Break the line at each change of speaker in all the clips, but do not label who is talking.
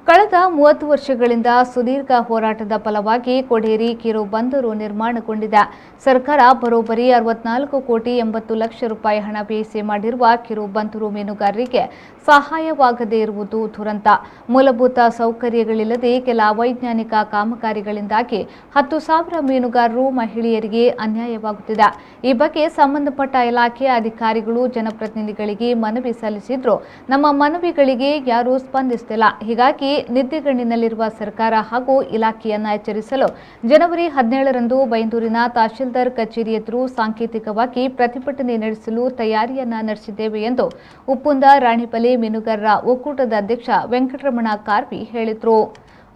ಕಳೆದ 30 ವರ್ಷಗಳಿಂದ ಸುದೀರ್ಘ ಹೋರಾಟದ ಫಲವಾಗಿ ಕೊಡೇರಿ ಕಿರು ಬಂದರು ನಿರ್ಮಾಣಗೊಂಡಿದೆ. ಸರ್ಕಾರ ಬರೋಬ್ಬರಿ 64 ಕೋಟಿ 80 ಲಕ್ಷ ರೂಪಾಯಿ ಹಣ ವ್ಯಯಿಸಿ ಮಾಡಿರುವ ಕಿರು ಬಂದರು ಮೀನುಗಾರರಿಗೆ ಸಹಾಯವಾಗದೇ ಇರುವುದು ದುರಂತ. ಮೂಲಭೂತ ಸೌಕರ್ಯಗಳಿಲ್ಲದೆ ಕೆಲ ಅವೈಜ್ಞಾನಿಕ ಕಾಮಗಾರಿಗಳಿಂದಾಗಿ 10,000 ಮೀನುಗಾರರು ಮಹಿಳೆಯರಿಗೆ ಅನ್ಯಾಯವಾಗುತ್ತಿದೆ. ಈ ಬಗ್ಗೆ ಸಂಬಂಧಪಟ್ಟ ಇಲಾಖೆ ಅಧಿಕಾರಿಗಳು ಜನಪ್ರತಿನಿಧಿಗಳಿಗೆ ಮನವಿ ಸಲ್ಲಿಸಿದ್ರು. ನಮ್ಮ ಮನವಿಗಳಿಗೆ ಯಾರೂ ಸ್ಪಂದಿಸುತ್ತಿಲ್ಲ. ಹೀಗಾಗಿ ನಿದ್ದೆಗಣ್ಣಿನಲ್ಲಿರುವ ಸರ್ಕಾರ ಹಾಗೂ ಇಲಾಖೆಯನ್ನು ಎಚ್ಚರಿಸಲು ಜನವರಿ 17ರಂದು ಬೈಂದೂರಿನ ತಹಶೀಲ್ದಾರ್ ಕಚೇರಿ ಎದುರು ಸಾಂಕೇತಿಕವಾಗಿ ಪ್ರತಿಭಟನೆ ನಡೆಸಲು ತಯಾರಿಯನ್ನ ನಡೆಸಿದ್ದೇವೆ ಎಂದು ಉಪ್ಪುಂದ ರಾಣಿಪಲೆ ಮೀನುಗಾರರ ಒಕ್ಕೂಟದ ಅಧ್ಯಕ್ಷ ವೆಂಕಟರಮಣ ಕಾರ್ವಿ ಹೇಳಿದರು.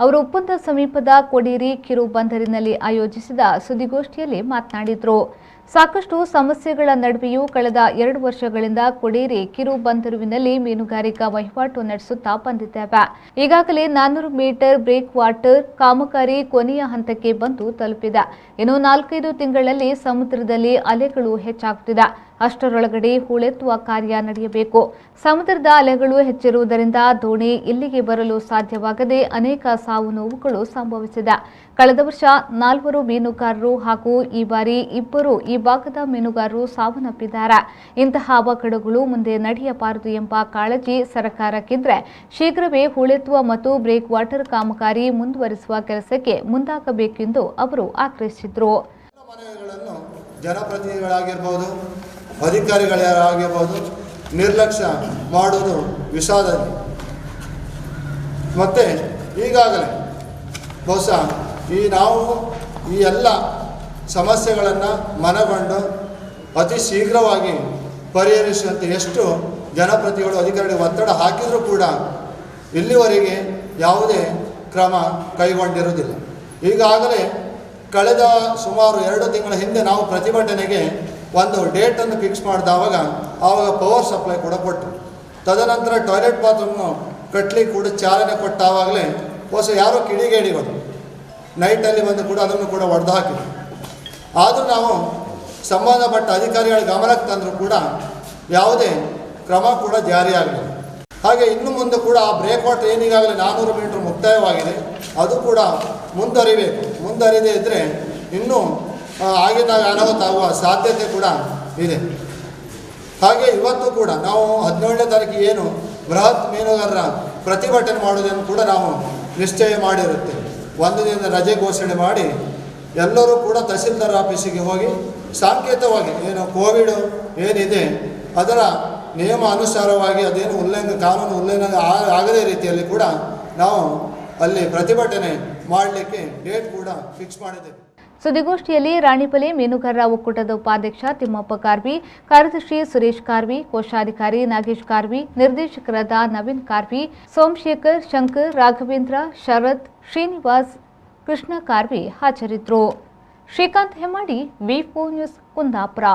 ಅವರು ಉಪ್ಪುಂದ ಸಮೀಪದ ಕೊಡೇರಿ ಕಿರು ಬಂದರಿನಲ್ಲಿ ಆಯೋಜಿಸಿದ ಸುದ್ದಿಗೋಷ್ಠಿಯಲ್ಲಿ ಮಾತನಾಡಿದರು. ಸಾಕಷ್ಟು ಸಮಸ್ಯೆಗಳ ನಡುವೆಯೂ ಕಳೆದ 2 ವರ್ಷಗಳಿಂದ ಕೊಡೇರಿ ಕಿರು ಬಂದರುವಿನಲ್ಲಿ ಮೀನುಗಾರಿಕಾ ವಹಿವಾಟು ನಡೆಸುತ್ತಾ ಬಂದಿದ್ದೇವೆ. ಈಗಾಗಲೇ 400 ಮೀಟರ್ ಬ್ರೇಕ್ ವಾಟರ್ ಕಾಮಗಾರಿ ಕೊನೆಯ ಹಂತಕ್ಕೆ ಬಂದು ತಲುಪಿದೆ. ಇನ್ನು 4-5 ತಿಂಗಳಲ್ಲಿ ಸಮುದ್ರದಲ್ಲಿ ಅಲೆಗಳು ಹೆಚ್ಚಾಗುತ್ತಿದೆ. ಅಷ್ಟರೊಳಗಡೆ ಹೂಳೆತ್ತುವ ಕಾರ್ಯ ನಡೆಯಬೇಕು. ಸಮುದ್ರದ ಅಲೆಗಳು ಹೆಚ್ಚಿರುವುದರಿಂದ ದೋಣಿ ಇಲ್ಲಿಗೆ ಬರಲು ಸಾಧ್ಯವಾಗದೆ ಅನೇಕ ಸಾವು ನೋವುಗಳು ಸಂಭವಿಸಿದೆ. ಕಳೆದ ವರ್ಷ 4 ಮೀನುಗಾರರು ಹಾಗೂ ಈ ಬಾರಿ 2 ಈ ಭಾಗದ ಮೀನುಗಾರರು ಸಾವನ್ನಪ್ಪಿದ್ದಾರೆ. ಇಂತಹ ಅವಘಡಗಳು ಮುಂದೆ ನಡೆಯಬಾರದು ಎಂಬ ಕಾಳಜಿ ಸರ್ಕಾರಕ್ಕಿದ್ರೆ ಶೀಘ್ರವೇ ಹೂಳೆತ್ತುವ ಮತ್ತು ಬ್ರೇಕ್ ವಾಟರ್ ಕಾಮಗಾರಿ ಮುಂದುವರಿಸುವ ಕೆಲಸಕ್ಕೆ ಮುಂದಾಗಬೇಕೆಂದು ಅವರು ಆಗ್ರಹಿಸಿದರು.
ಜನಪ್ರತಿನಿಧಿಗಳಾಗಿರ್ಬೋದು, ಅಧಿಕಾರಿಗಳಾಗಿರ್ಬೋದು ನಿರ್ಲಕ್ಷ್ಯ ಮಾಡೋದು ವಿಷಾದ. ಮತ್ತು ಈಗಾಗಲೇ ಬಹುಶಃ ನಾವು ಈ ಎಲ್ಲ ಸಮಸ್ಯೆಗಳನ್ನು ಮನಗಂಡು ಅತಿ ಶೀಘ್ರವಾಗಿ ಪರಿಹರಿಸುವಂತೆ ಎಷ್ಟು ಜನಪ್ರತಿನಿಧಿಗಳು ಅಧಿಕಾರಿಗಳಿಗೆ ಒತ್ತಡ ಹಾಕಿದರೂ ಕೂಡ ಇಲ್ಲಿವರೆಗೆ ಯಾವುದೇ ಕ್ರಮ ಕೈಗೊಂಡಿರುವುದಿಲ್ಲ. ಈಗಾಗಲೇ ಕಳೆದ ಸುಮಾರು 2 ತಿಂಗಳ ಹಿಂದೆ ನಾವು ಪ್ರತಿಭಟನೆಗೆ ಒಂದು ಡೇಟನ್ನು ಫಿಕ್ಸ್ ಮಾಡಿದವಾಗ ಆವಾಗ ಪವರ್ ಸಪ್ಲೈ ಕೂಡ ಕೊಟ್ಟು, ತದನಂತರ ಟಾಯ್ಲೆಟ್ ಬಾತ್ರೂಮ್ನು ಕಟ್ಟಲಿಕ್ಕೆ ಕೂಡ ಚಾಲನೆ ಕೊಟ್ಟಾವಾಗಲೇ ಹೊಸ ಯಾರೋ ಕಿಡಿಗೇಡಿಗಳು ನೈಟಲ್ಲಿ ಬಂದು ಕೂಡ ಅದನ್ನು ಕೂಡ ಒಡೆದು ಹಾಕಿದ್ರು. ಆದರೂ ನಾವು ಸಂಬಂಧಪಟ್ಟ ಅಧಿಕಾರಿಗಳ ಗಮನಕ್ಕೆ ತಂದರೂ ಕೂಡ ಯಾವುದೇ ಕ್ರಮ ಕೂಡ ಜಾರಿಯಾಗಲಿಲ್ಲ. ಹಾಗೆ ಇನ್ನು ಮುಂದೆ ಕೂಡ ಆ ಬ್ರೇಕ್ ವಾಟರ್ ಏನೀಗಾಗಲೇ 400 ಮೀಟರ್ ಮುಕ್ತಾಯವಾಗಿದೆ, ಅದು ಕೂಡ ಮುಂದುವರಿಬೇಕು. ಮುಂದುವರಿದೇ ಇದ್ದರೆ ಇನ್ನೂ ಆಗಿದ್ದಾಗ ಅನಾಹುತ ಆಗುವ ಸಾಧ್ಯತೆ ಕೂಡ ಇದೆ. ಹಾಗೆ ಇವತ್ತು ಕೂಡ ನಾವು 17ನೇ ತಾರೀಕಿಗೆ ಏನು ಬೃಹತ್ ಮೀನುಗಾರರ ಪ್ರತಿಭಟನೆ ಮಾಡುವುದನ್ನು ಕೂಡ ನಾವು ನಿಶ್ಚಯ ಮಾಡಿರುತ್ತೇವೆ. 1 ದಿನದ ರಜೆ ಘೋಷಣೆ ಮಾಡಿ ಎಲ್ಲರೂ ಕೂಡ ತಹಸೀಲ್ದಾರ್ ಆಫೀಸಿಗೆ ಹೋಗಿ ಸಾಂಕೇತವಾಗಿ ಏನು ಕೋವಿಡ್ ಏನಿದೆ ಅದರ ನಿಯಮ ಅನುಸಾರವಾಗಿ ಅದೇನು ಕಾನೂನು ಉಲ್ಲಂಘನೆ ಆಗದೇ ರೀತಿಯಲ್ಲಿ ಕೂಡ ನಾವು ಅಲ್ಲಿ ಪ್ರತಿಭಟನೆ ಮಾಡಲಿಕ್ಕೆ ಡೇಟ್ ಕೂಡ ಫಿಕ್ಸ್ ಮಾಡಿದ್ದೇವೆ.
ಸುದ್ದಿಗೋಷ್ಠಿಯಲ್ಲಿ ರಾಣಿಪಲೆ ಮೀನುಗಾರರ ಒಕ್ಕೂಟದ ಉಪಾಧ್ಯಕ್ಷ ತಿಮ್ಮಪ್ಪ ಕಾರ್ವಿ, ಕಾರ್ಯದರ್ಶಿ ಸುರೇಶ್ ಕಾರ್ವಿ, ಕೋಶಾಧಿಕಾರಿ ನಾಗೇಶ್ ಕಾರ್ವಿ, ನಿರ್ದೇಶಕರಾದ ನವೀನ್ ಕಾರ್ವಿ, ಸೋಮಶೇಖರ್, ಶಂಕರ್, ರಾಘವೇಂದ್ರ, ಶರತ್, ಶ್ರೀನಿವಾಸ್, ಕೃಷ್ಣ ಕಾರ್ವಿ ಹಾಜರಿದ್ದರು. ಶ್ರೀಕಾಂತ್ ಹೆಮ್ಮಾಡಿ, ವಿ4 ನ್ಯೂಸ್, ಕುಂದಾಪುರ.